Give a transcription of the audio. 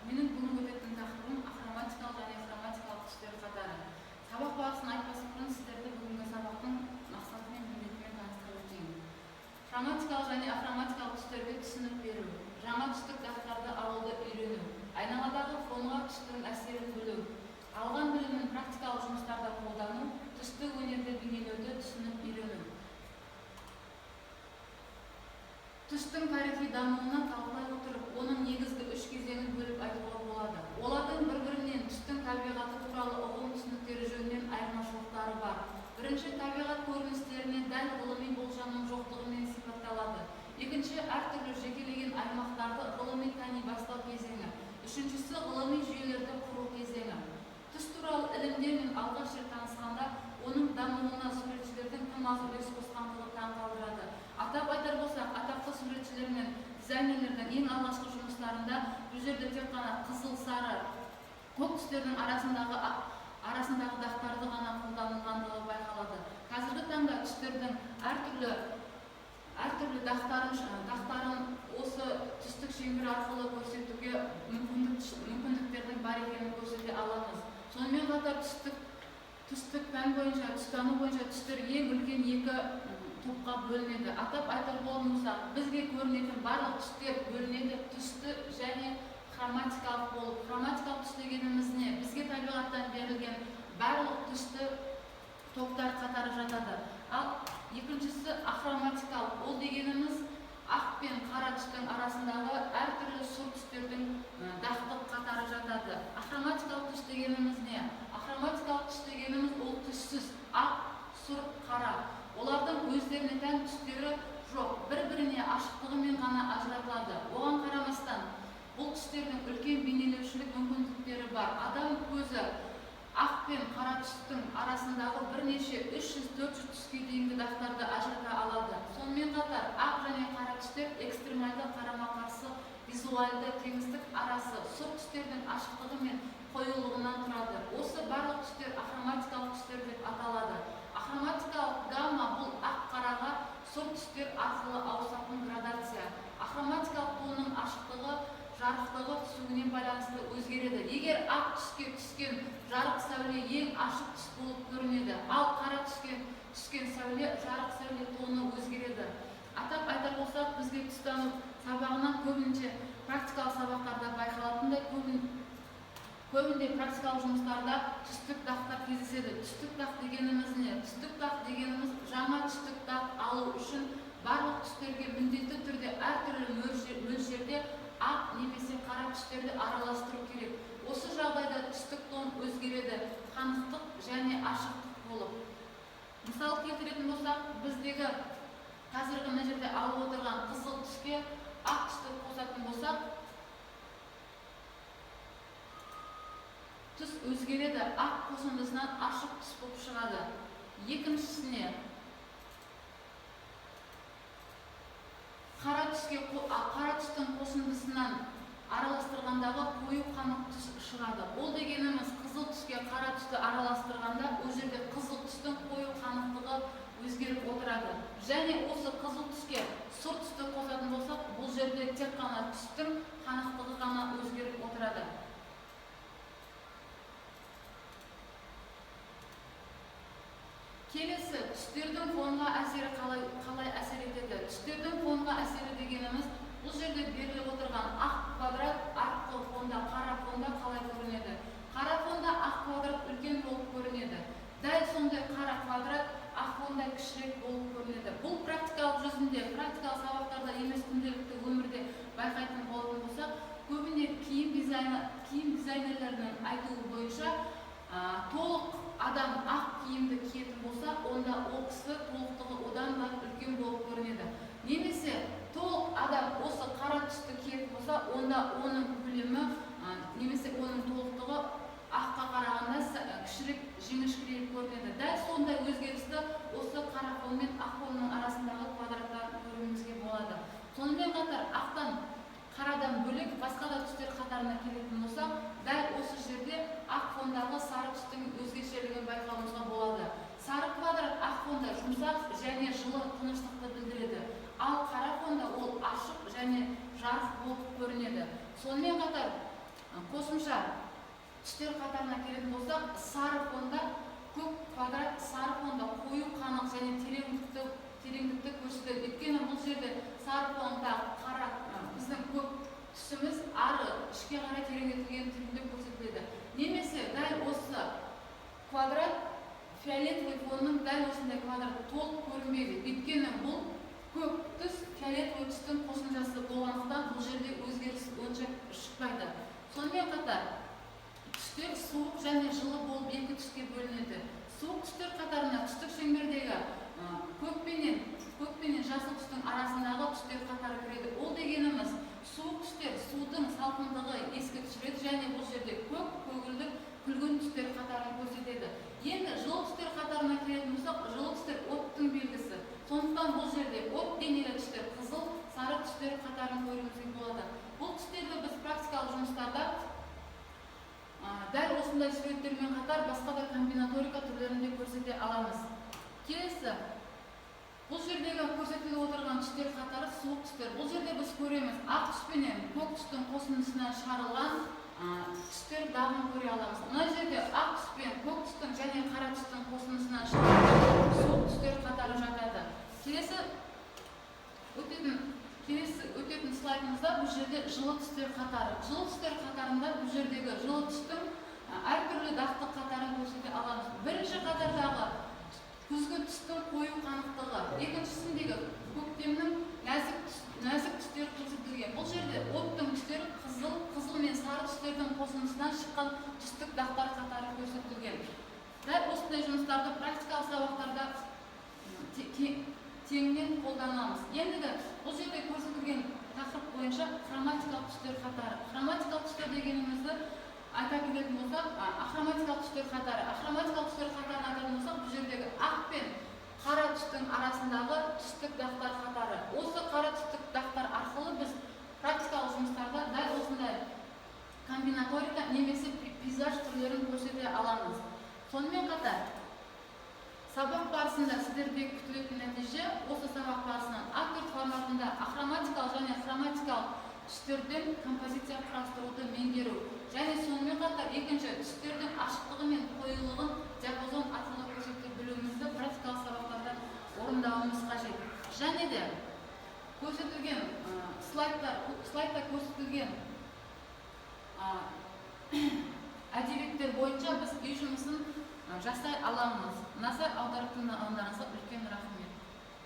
Менің бүгінгі өтетін тақырыбым ахроматикалық және хроматикалық түстер қатары. Сабақ барысын айтпас бұрын сіздерді бүгінгі сабақтың мақсаты мен міндетімен таныстырып өтейін. Хроматикалық және ахроматикалық түстерге түсінік беру, жаңа түстік дақтарды алуды үйрену, айналадағы фонға түстің әсерін білу, алған білімін практикалық жұмыстарда қолдану, түсті өнерде бейнелеуді түсініп үйрену. Түстің тарихи дамуына талқылай отырып, оның негізгі үш кезеңін бөліп айтуға болады. Олардың бір-бірінен түстің табиғаты туралы ұғым түсініктері жөнінен айырмашылықтары бар. Бірінші, табиғат көріністеріне дәл ғылыми болжамның жоқтығымен сипатталады. Екінші, әртүрлі жекелеген аймақтарды ғылыми тани бастау кезеңі. Үшіншісі, ғылыми жүйелерді құру кезеңі. Түс туралы ілімдермен алғаш рет танысқанда, оның дамуына суретшілердің тым аз үлес қосқандығы таң қалдырады. Атап айтар болсақ, атақты суретшілер мен дизайнерлердің ең алғашқы жұмыстарында бұл жерде тек қана қызыл, сары, көк түстердің арасындағы дақтарды ғана қолданылғандығы байқалады. Қазіргі таңда түстердің әртүрлі дақтарын осы түстік шеңбер арқылы көрсетуге мүмкіндіктердің бар екенін көрсете аламыз. Сонымен қатар түстік пән бойынша, түстану бойынша түстер ең үлкен екі топқа бөлінеді. Атап айтар болсақ, бізге көрінетін барлық түстер бөлінеді түсті және хроматикалық болып. Хроматикалық түс дегеніміз не? Бізге табиғаттан берілген барлық түсті топтар қатары жатады. Ал екіншісі ахроматикалық. Ол дегеніміз ақ пен қара түстің арасындағы әртүрлі сұр түстердің дақтық қатары жатады. Ахроматикалық түс дегеніміз не? Ахроматикалық түс дегеніміз ол түссіз, ақ, сұр, қара. Олардың өздеріне тән түстері жоқ, бір-біріне ашықтығымен ғана ажыратылады. Оған қарамастан, бұл түстердің үлкен бейнелеушілік мүмкіндіктері бар. Адам көзі ақ пен қара түстің арасындағы бірнеше 300-400 түске дейінгі дақтарды ажырата алады. Сонымен қатар, ақ және қара түстер экстремальды қарама-қарсы визуалды кеңістік арасы сұр түстердің ашықтығы мен қоюлығынан тұрады. Осы барлық түстер ахроматикалық түстер деп аталады. Ахроматикалық гамма бұл ақ-қараға сұр түстер арқылы ауысатын градация. Ахроматикалық тонның ашықтығы, жарықтығы түсуіне байланысты өзгереді. Егер ақ түске түскен жарық сәуле ең ашық түс болып көрінеді, ал қара түске түскен сәуле, жарық сәуле тоны өзгереді. Атап айтар болсақ, бізге түстану сабағынан көбінше практикалық сабақтарда байқалатындай көбінде практикалық жұмыстарда түстік дақтар кездеседі. Түстік дақ дегеніміз не? Түстік дақ дегеніміз жаңа түстік дақ алу үшін барлық түстерге міндетті түрде әртүрлі мөлшерде ақ немесе қара түстерді араластыру керек. Осы жағдайда түстік тон өзгереді, қанықтық және ашықтық болып. Мысал келтіретін болсақ, біздегі қазіргі мына жерде алып отырған қызыл түске ақ түсті қосатын болсақ, түс өзгереді, ақ қосындысынан ашық түс болып шығады. Екіншісіне қара түстің қосындысынан араластырғандағы қою қанық түс шығады. Ол дегеніміз қызыл түске қара түсті араластырғанда, ол жерде қызыл түстің қою қанықтығы өзгеріп отырады. Және осы қызыл түске сұр түсті қосатын болсақ, бұл жерде тек қана түстің қанықтығы ғана өзгеріп отырады. Келесі, түстердің фонға әсері қалай әсер етеді? Түстердің фонға әсері дегеніміз, бұл жерде беріліп отырған ақ квадрат артқы фонда, қара фонда қалай көрінеді? Қара фонда ақ квадрат үлкен болып көрінеді. Дәл сондай қара квадрат ақ фонда кішірек болып көрінеді. Бұл практикалық жүзінде, практикалық сабақтарда емес, күнделікті өмірде байқайтын болатын болсақ, көбіне киім дизайнерлерінің айтуы бойынша толық адам ақ киімді киетін болса, онда ол кісі толықтығы одан да үлкен болып көрінеді. Немесе толық адам осы қара түсті киетін болса, онда оның көлемі немесе оның толықтығы аққа қарағанда кішірек, жіңішкірек көрінеді. Дәл сондай өзгерісті осы қара фон мен ақ фонның арасындағы квадраттан көруімізге болады. Сонымен қатар ақтан қарадан бөлек басқа да түстер қатарына келетін болсақ, дәл осы жерде ақ фондағы сары түстің өзгешелігін байқауымызға болады. Сары квадрат ақ фонда жұмсақ және жылы тыныштықты білдіреді, ал қара фонда ол ашық және жарық болып көрінеді. Сонымен қатар Қосымша түстер қатарына келетін болсақ, сары фонда көк квадрат, сары фонда қою қанық және тереңдікті көрсетеді. Өйткені бұл жерде сары фонда қара біздің көк түсіміз ары ішке қарай тереңдетілген түрінде көрсетіледі. Немесе дәл осы квадрат фиолетовый фонның дәл осындай квадрат толық көрінбейді. Өйткені бұл көк түс фиолетовый түстің қосымшасы болғандықтан бұл жерде өзгеріс онша шықпайды. Сонымен қатар түстер суық және жылы болып екі түске бөлінеді. Суық түстер қатарына түстік шеңбердегі көк пенен жасыл түстің арасындағы түстер қатары кіреді. Ол дегеніміз суық түстер судың салқындығы еске түсіреді және бұл жерде көк, көгілдір, күлгін түстер қатарын көрсетеді. Енді жылы түстер қатарына келетін болсақ, жылы түстер оттың белгісі. Сондықтан бұл жерде от денелі түстер қызыл, сары түстер қатарын көруімізге болады. Бұл түстерді біз практикалық жұмыстарда дәл осындай суреттермен қатар басқа да комбинаторика түрлерінде көрсете аламыз. Келесі, бұл жердегі көрсетіліп отырған түстер қатары суық түстер. Бұл жерде біз көреміз ақ түс пенен көк түстің қосындысынан шығарылған түстер дағын көре аламыз. Мына жерде ақ түс пен көк түстің және қара түстің қосындысынан шығарылған суық түстер қатары жатады. Келесі өтетін слайдымызда бұл жерде жылы түстер қатары. Жылы түстер қатарында бұл жердегі жылы түстің әртүрлі дақты қатарын көрсете аламыз. Бірінші қатардағы күзгі түстің қою қанықтығы, екіншісіндегі көктемнің нәзік түстер көрсетілген. Бұл жерде оттың түстері қызыл мен сары түстердің қосындысынан шыққан түстік дақтар қатары көрсетілген. Дәл осындай жұмыстарды практикалық сабақтарда теңінен қолданамыз. Ендігі бұл жерде көрсетілген тақырып бойынша хроматикалық түстер қатары. Хроматикалық түстер дегенімізді айта келетін болсақ, ахроматикалық түстер қатары. Ахроматикалық түстер қатарын айтатын болсақ, бұл жердегі ақ пен қара түстің арасындағы түстік дақтар қатары. Осы қара түстік дақтар арқылы біз практикалық жұмыстарда дәл осындай комбинаторика немесе пейзаж түрлерін көрсете аламыз. Сонымен қатар сабақ барысында сіздерде күтілетін нәтиже осы сабақ барысынан А4 форматында ахроматикалық және хроматикалық түстерден композиция құрастыруды меңгеру және сонымен қатар екінші түстердің ашықтығы мен қоюлығын диапазон арқылы көрсете білуімізді практикалық сабақтарда орындауымыз қажет. Және де көрсетілген слайдта көрсетілген әдебиеттер бойынша біз үй жұмысын жасай аламыз. Назар аударып тыңдағандарыңызға үлкен рахмет.